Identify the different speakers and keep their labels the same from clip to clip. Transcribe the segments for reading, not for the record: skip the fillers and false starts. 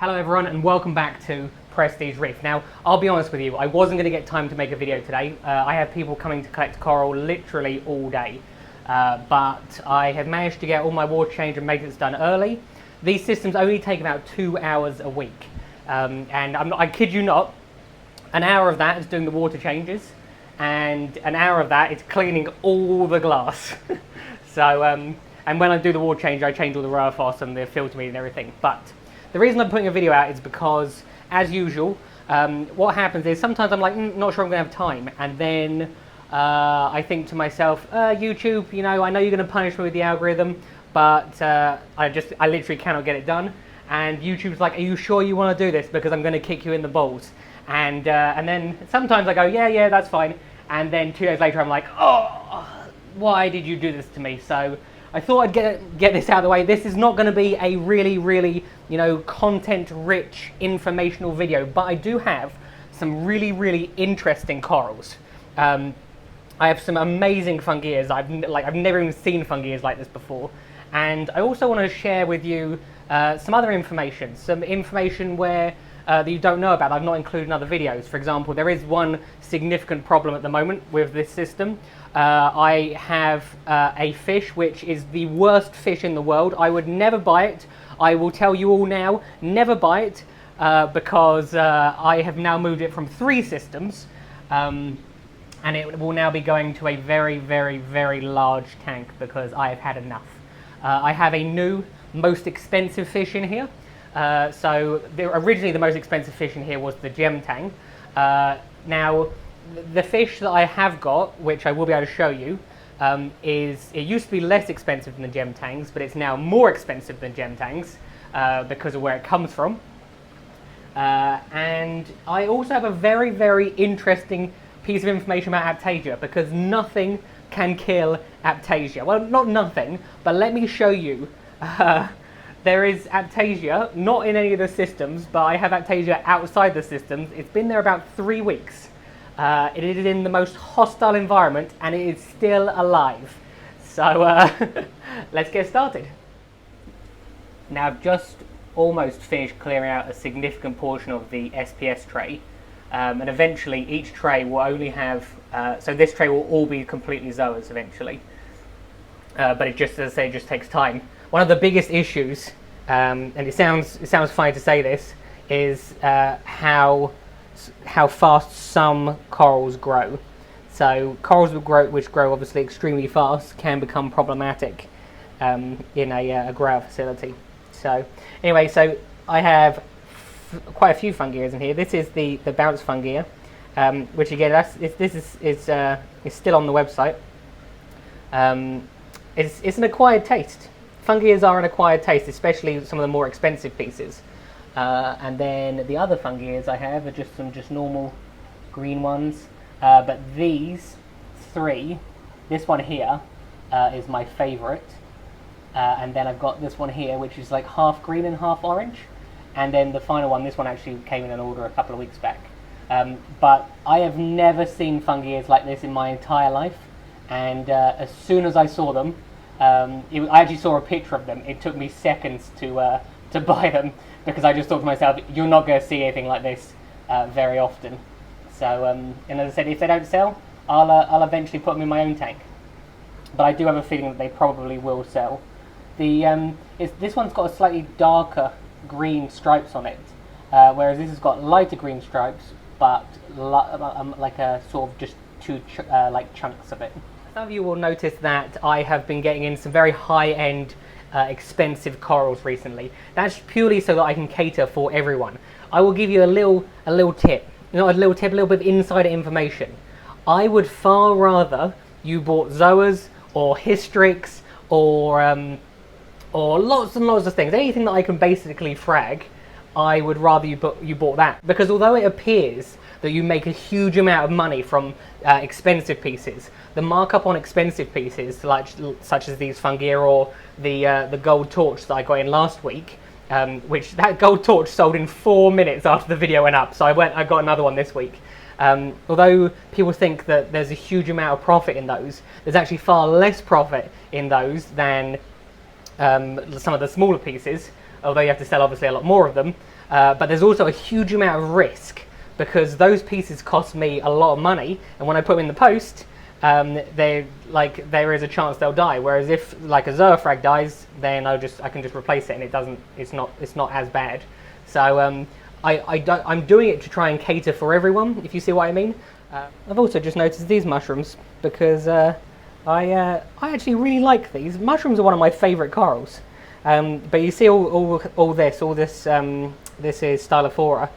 Speaker 1: Hello everyone and welcome back to Prestige Reef. Now, I'll be honest with you, I wasn't going to get time to make a video today. I have people coming to collect coral literally all day. But I have managed to get all my water change and maintenance done early. These systems only take about 2 hours a week. And I kid you not, an hour of that is doing the water changes, and an hour of that is cleaning all the glass. And when I do the water change, I change all the Roafos and the filter media and everything. But the reason I'm putting a video out is because, as usual, what happens is sometimes I'm like, not sure I'm going to have time. And then I think to myself, YouTube, you know, I know you're going to punish me with the algorithm, but I literally cannot get it done. And YouTube's like, are you sure you want to do this? Because I'm going to kick you in the balls. And then sometimes I go, yeah, that's fine. And then 2 days later, I'm like, oh, why did you do this to me? So I thought I'd get this out of the way. This is not going to be a really, you know, content-rich, informational video, but I do have some really interesting corals. I have some amazing fungias. I've never even seen fungias like this before, and I also want to share with you some other information, where that you don't know about. I've not included in other videos. For example, there is one significant problem at the moment with this system. I have a fish which is the worst fish in the world. I would never buy it. I will tell you all now, never buy it, because I have now moved it from 3 systems, and it will now be going to a very large tank because I have had enough. I have a new, most expensive fish in here. Originally the most expensive fish in here was the gem tang. Now, the fish that I have got, which I will be able to show you, it used to be less expensive than the gem tangs, but it's now more expensive than gem tangs because of where it comes from. And I also have a very interesting piece of information about AIPTASIA, because nothing can kill AIPTASIA. Well, not nothing, but let me show you. There is AIPTASIA, not in any of the systems, but I have AIPTASIA outside the systems. It's been there about 3 weeks. It is in the most hostile environment, and it is still alive. So let's get started. Now, I've just almost finished clearing out a significant portion of the SPS tray, and eventually each tray will only have, so this tray will all be completely zoas eventually, but it just, as I say, just takes time. One of the biggest issues, and it sounds funny to say this, is how fast some corals grow. So corals which grow obviously extremely fast can become problematic in a grower facility. So anyway, so I have quite a few fungias in here. This is the bounce fungia, which again, this is still on the website. It's an acquired taste. Fungias are an acquired taste, especially some of the more expensive pieces. And then the other fungias I have are just some normal green ones. But these 3, this one here is my favourite. And then I've got this one here, which is like half green and half orange. And then the final one, this one actually came in an order a couple of weeks back. But I have never seen fungias like this in my entire life. And as soon as I saw them, I actually saw a picture of them. It took me seconds to buy them, because I just thought to myself, you're not going to see anything like this very often. So, and as I said, if they don't sell, I'll eventually put them in my own tank. But I do have a feeling that they probably will sell. This one's got a slightly darker green stripes on it, whereas this has got lighter green stripes, but like a sort of just 2 like chunks of it. Some of you will notice that I have been getting in some very high-end, expensive corals recently. That's purely so that I can cater for everyone. I will give you a little tip, not a little tip, a little bit of insider information. I would far rather you bought zoas or hystrix or lots and lots of things, anything that I can basically frag. I would rather you bought that, because although it appears that you make a huge amount of money from expensive pieces, the markup on expensive pieces, such as these fungia or the gold torch that I got in last week, which that gold torch sold in 4 minutes after the video went up, so I got another one this week. Although people think that there's a huge amount of profit in those, there's actually far less profit in those than some of the smaller pieces, although you have to sell obviously a lot more of them. but there's also a huge amount of risk because those pieces cost me a lot of money, and when I put them in the post, there is a chance they'll die. Whereas if like a Zerfrag dies, then I can just replace it, and it's not as bad. So I'm doing it to try and cater for everyone, if you see what I mean. I've also just noticed these mushrooms because I actually really like these. Mushrooms are one of my favourite corals. But you see all this this is Stylophora.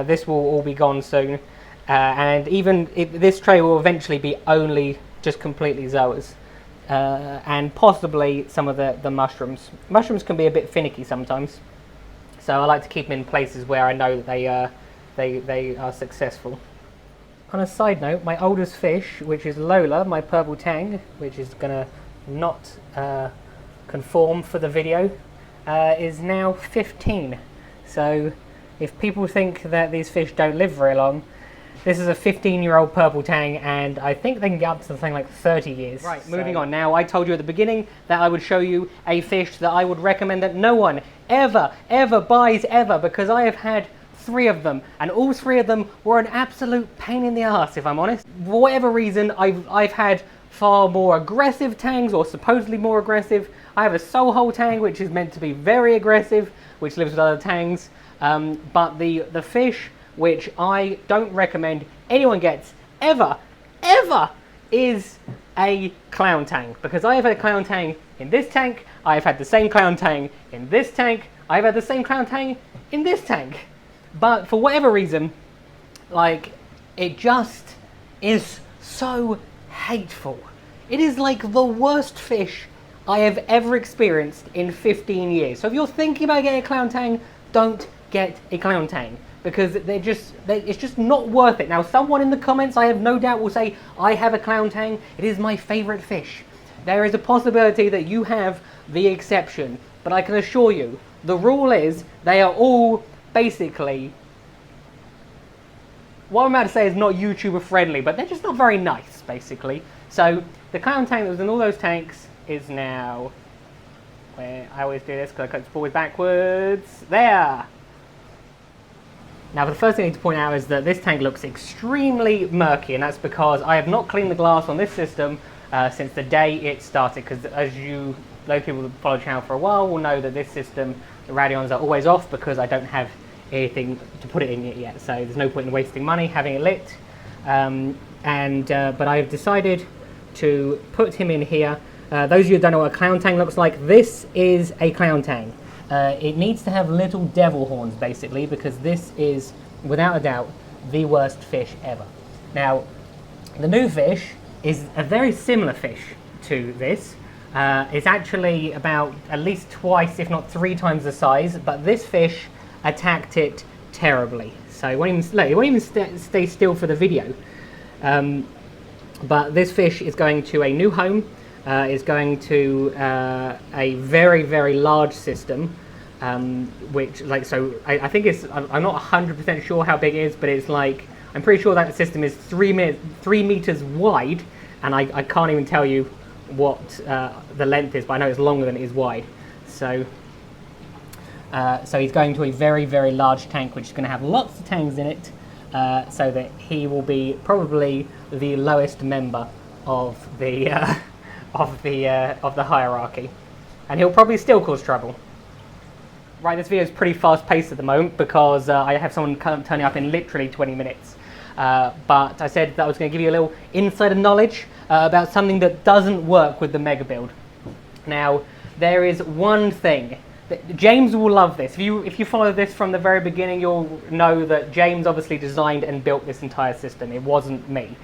Speaker 1: This will all be gone soon. And this tray will eventually be only just completely zoas. And possibly some of the mushrooms. Mushrooms can be a bit finicky sometimes. So I like to keep them in places where I know that they are successful. On a side note, my oldest fish, which is Lola, my purple tang, which is going to not conform for the video, is now 15. So if people think that these fish don't live very long, this is a 15-year-old purple tang, and I think they can get up to something like 30 years. Right, moving on. Now, I told you at the beginning that I would show you a fish that I would recommend that no one ever buys ever, because I have had 3 of them, and all 3 of them were an absolute pain in the ass, if I'm honest. For whatever reason, I've had far more aggressive tangs, or supposedly more aggressive. I have a soul hole tang, which is meant to be very aggressive, which lives with other tangs. But the fish which I don't recommend anyone gets ever is a clown tang, because I have had a clown tang in this tank, I've had the same clown tang in this tank, I've had the same clown tang in this tank. But for whatever reason, like, it just is so hateful. It is like the worst fish I have ever experienced in 15 years. So if you're thinking about getting a clown tang, don't get a clown tang, because it's just not worth it. Now, someone in the comments, I have no doubt, will say, I have a clown tang, it is my favorite fish. There is a possibility that you have the exception, but I can assure you, the rule is they are all basically, what I'm about to say is not YouTuber friendly, but they're just not very nice, basically. So the clown tank that was in all those tanks is now, where I always do this because I cut the forward backwards, there. Now, the first thing I need to point out is that this tank looks extremely murky, and that's because I have not cleaned the glass on this system since the day it started, because as those people who follow the channel for a while will know that this system, the radions are always off because I don't have anything to put it in it yet, so there's no point in wasting money having it lit. But I've decided to put him in here. Those of you who don't know what a clown tang looks like, this is a clown tang. It needs to have little devil horns, basically, because this is, without a doubt, the worst fish ever. Now, the new fish is a very similar fish to this. It's actually about at least twice, if not 3 times the size, but this fish attacked it terribly. So it won't even stay still for the video. But this fish is going to a new home. Is going to a very large system, which, like, so I think it's, I'm not 100% sure how big it is, but it's like, I'm pretty sure that the system is 3 meters wide, and I can't even tell you what the length is, but I know it's longer than it is wide. So he's going to a very large tank, which is going to have lots of tangs in it, so that he will be probably the lowest member of the of the hierarchy, and he'll probably still cause trouble. Right, this video is pretty fast paced at the moment because I have someone turning up in literally 20 minutes. But I said that I was going to give you a little insider knowledge about something that doesn't work with the mega build. Now, there is one thing that James will love this. If you follow this from the very beginning, you'll know that James obviously designed and built this entire system. It wasn't me.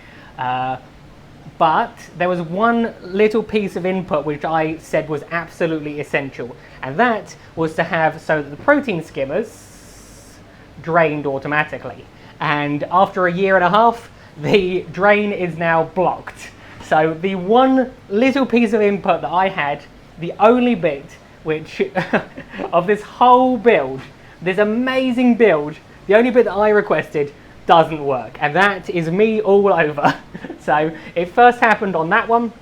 Speaker 1: But there was one little piece of input which I said was absolutely essential, and that was to have so that the protein skimmers drained automatically. And after a year and a half, the drain is now blocked. So the one little piece of input that I had, the only bit which of this whole build, this amazing build, the only bit that I requested doesn't work, and that is me all over. So it first happened on that one,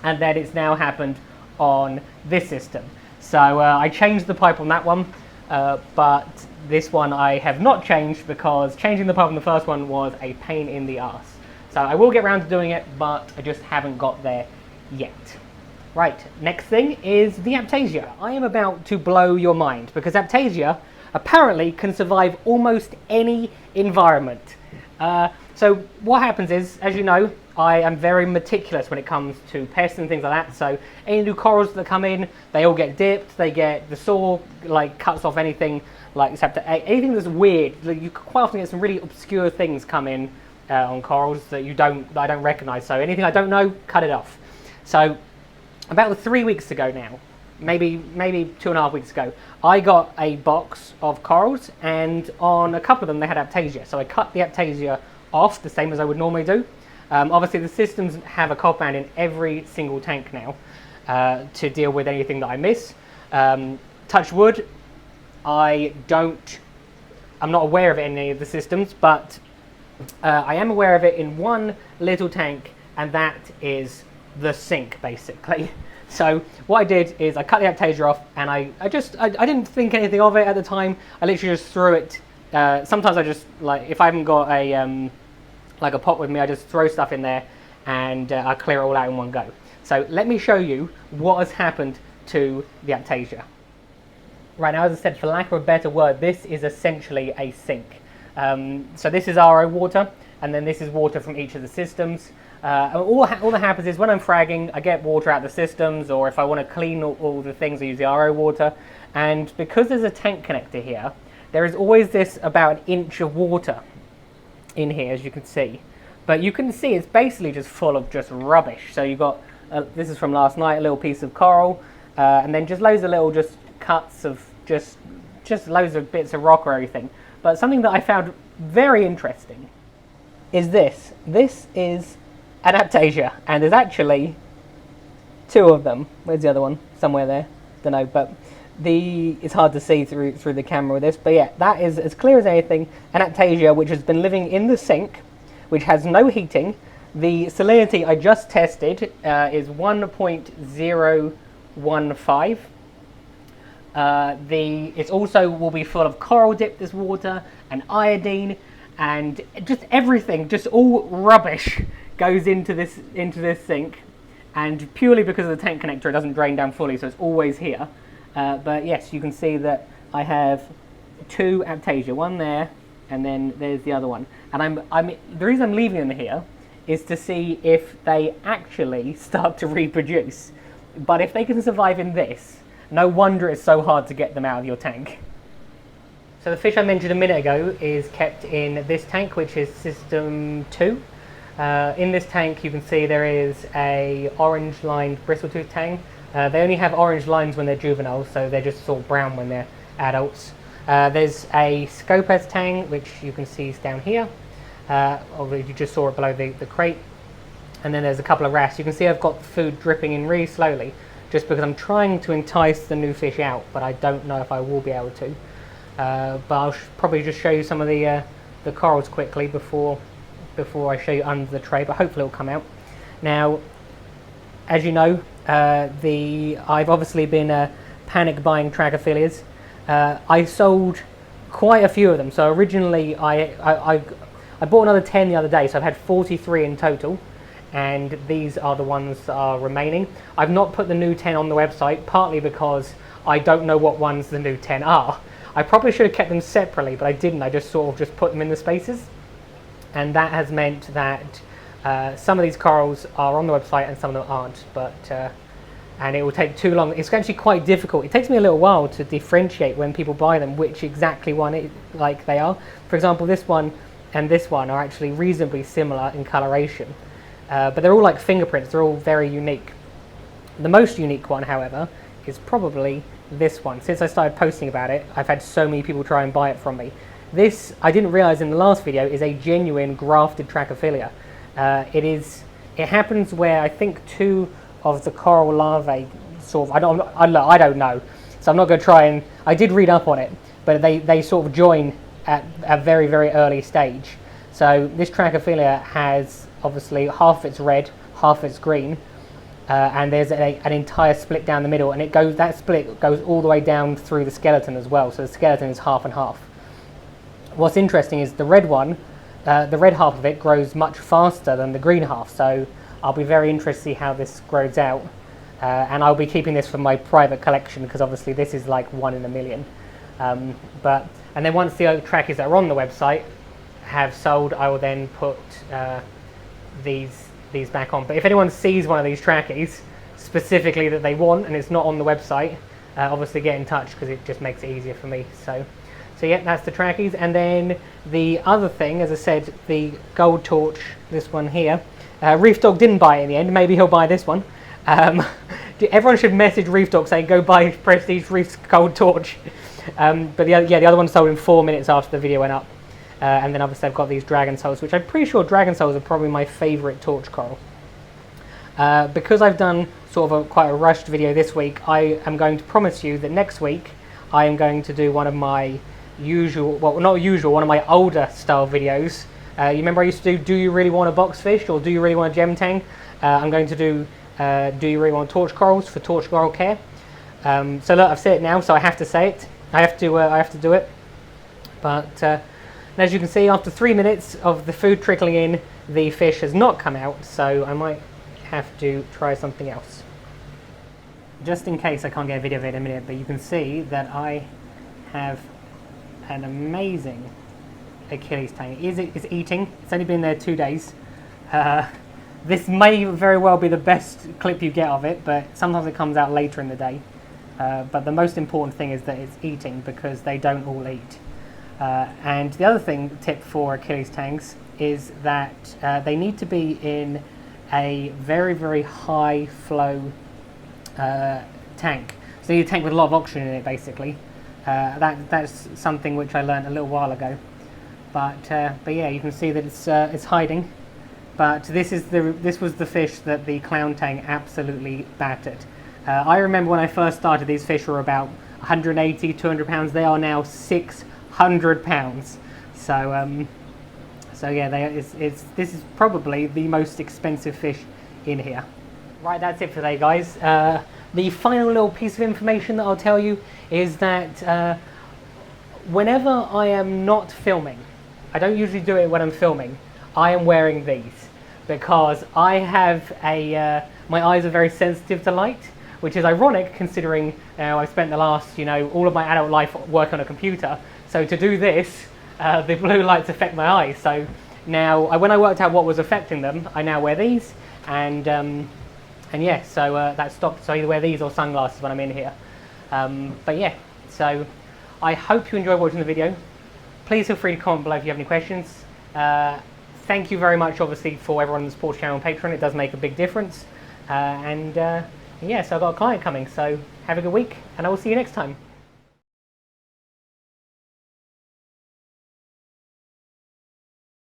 Speaker 1: and then it's now happened on this system. So I changed the pipe on that one, but this one I have not changed because changing the pump in the first one was a pain in the arse. So I will get around to doing it, but I just haven't got there yet. Right, next thing is the AIPTASIA. I am about to blow your mind because AIPTASIA apparently can survive almost any environment. So what happens is, as you know, I am very meticulous when it comes to pests and things like that. So any new corals that come in, they all get dipped. They get the saw like cuts off anything like except anything that's weird. You quite often get some really obscure things come in on corals that I don't recognise. So anything I don't know, cut it off. So about 3 weeks ago now, maybe 2.5 weeks ago, I got a box of corals, and on a couple of them they had AIPTASIA. So I cut the AIPTASIA off the same as I would normally do. Obviously the systems have a cod band in every single tank now to deal with anything that I miss. Touch wood, I'm not aware of any of the systems, but I am aware of it in one little tank, and that is the sink basically. So what I did is I cut the AIPTASIA off, and I didn't think anything of it at the time. I literally just threw it. Sometimes I just, like, if I haven't got a like a pot with me, I just throw stuff in there and I clear it all out in one go. So let me show you what has happened to the AIPTASIA. Right, now, as I said, for lack of a better word, this is essentially a sink. So this is RO water, and then this is water from each of the systems. All that happens is when I'm fragging, I get water out of the systems, or if I want to clean all the things, I use the RO water. And because there's a tank connector here, there is always this about an inch of water in here, as you can see. But you can see it's basically just full of just rubbish. So you've got, this is from last night, a little piece of coral, and then just loads of little just cuts of just loads of bits of rock or everything. But something that I found very interesting is this. This is an AIPTASIA, and there's actually 2 of them. Where's the other one? Somewhere there. Don't know, but it's hard to see through the camera with this. But yeah, that is as clear as anything an AIPTASIA which has been living in the sink, which has no heating. The salinity I just tested is 1.015. It also will be full of coral dip, this water, and iodine, and just everything, just all rubbish goes into this sink, and purely because of the tank connector it doesn't drain down fully, so it's always here. But yes, you can see that I have 2 AIPTASIA, one there, and then there's the other one. And the reason I'm leaving them here is to see if they actually start to reproduce. But if they can survive in this, no wonder it's so hard to get them out of your tank. So the fish I mentioned a minute ago is kept in this tank, which is system 2. In this tank you can see there is a orange lined bristle-tooth tang. They only have orange lines when they're juveniles, so they're just sort of brown when they're adults. There's a Scopes tang, which you can see is down here. Obviously you just saw it below the crate. And then there's a couple of wrasse. You can see I've got food dripping in really slowly, just because I'm trying to entice the new fish out, but I don't know if I will be able to. But I'll probably just show you some of the corals quickly before I show you under the tray, but hopefully it'll come out. Now, as you know, I've obviously been panic buying Trachophilias. I sold quite a few of them. So originally I bought another 10 the other day, so I've had 43 in total, and these are the ones that are remaining. I've not put the new 10 on the website, partly because I don't know what ones the new 10 are. I probably should have kept them separately, but I didn't. I just sort of just put them in the spaces, and that has meant that some of these corals are on the website and some of them aren't, but and it will take too long. It's actually quite difficult. It takes me a little while to differentiate when people buy them which exactly one they are. For example, this one and this one are actually reasonably similar in coloration, but they're all like fingerprints. They're all very unique. The most unique one, however, is probably this one. Since I started posting about it, I've had so many people try and buy it from me. This, I didn't realize in the last video, is a genuine grafted Trachophilia. It happens where I think 2 of the coral larvae sort of, I don't know, so I'm not going to try and, I did read up on it, but they sort of join at a very, very early stage. So this Trachophilia has obviously half of it's red, half of it's green, and there's an entire split down the middle, and that split goes all the way down through the skeleton as well, so the skeleton is half and half. What's interesting is the red one, the red half of it grows much faster than the green half, so I'll be very interested to see how this grows out, and I'll be keeping this for my private collection because obviously this is like 1 in a million. And then once the other trackies that are on the website have sold, I will then put these back on. But if anyone sees one of these trackies specifically that they want and it's not on the website, obviously get in touch because it just makes it easier for me. So yeah, that's the trackies. And then the other thing, as I said, the gold torch, this one here, Reef Dog didn't buy it in the end. Maybe he'll buy this one. Everyone should message Reef Dog saying go buy Prestige Reef's gold torch. But the other one sold in 4 minutes after the video went up. And then obviously I've got these dragon souls, which I'm pretty sure dragon souls are probably my favourite torch coral. Because I've done sort of quite a rushed video this week, I am going to promise you that next week I am going to do one of my usual, well not usual, one of my older style videos. You remember I used to do you really want a box fish or do you really want a gem tang? I'm going to do you really want torch corals for torch coral care. So look, I've said it now, so I have to say it. I have to do it. But as you can see, after 3 minutes of the food trickling in, the fish has not come out, so I might have to try something else. Just in case I can't get a video of it in a minute, but you can see that I have an amazing Achilles tang. It's eating. It's only been there 2 days. This may very well be the best clip you get of it, but sometimes it comes out later in the day. But the most important thing is that it's eating because they don't all eat. And the other tip for Achilles tangs is that they need to be in a very, very high flow tank. So you need a tank with a lot of oxygen in it, basically. That's something which I learned a little while ago. But yeah, you can see that it's hiding. But this was the fish that the clown tang absolutely battered. I remember when I first started, these fish were about 180, 200 pounds. They are now 600 pounds. So yeah, this is probably the most expensive fish in here. Right, that's it for today, guys. The final little piece of information that I'll tell you is that whenever I am not filming, I don't usually do it when I'm filming, I am wearing these because I have my eyes are very sensitive to light, which is ironic considering I've spent the last, all of my adult life working on a computer. So to do this, the blue lights affect my eyes. So now, when I worked out what was affecting them, I now wear these, and yeah, so that stopped. So I either wear these or sunglasses when I'm in here. But yeah, so I hope you enjoyed watching the video. Please feel free to comment below if you have any questions. Thank you very much, obviously, for everyone that supports the channel on Patreon. It does make a big difference. Yeah, so I've got a client coming, so have a good week, and I will see you next time.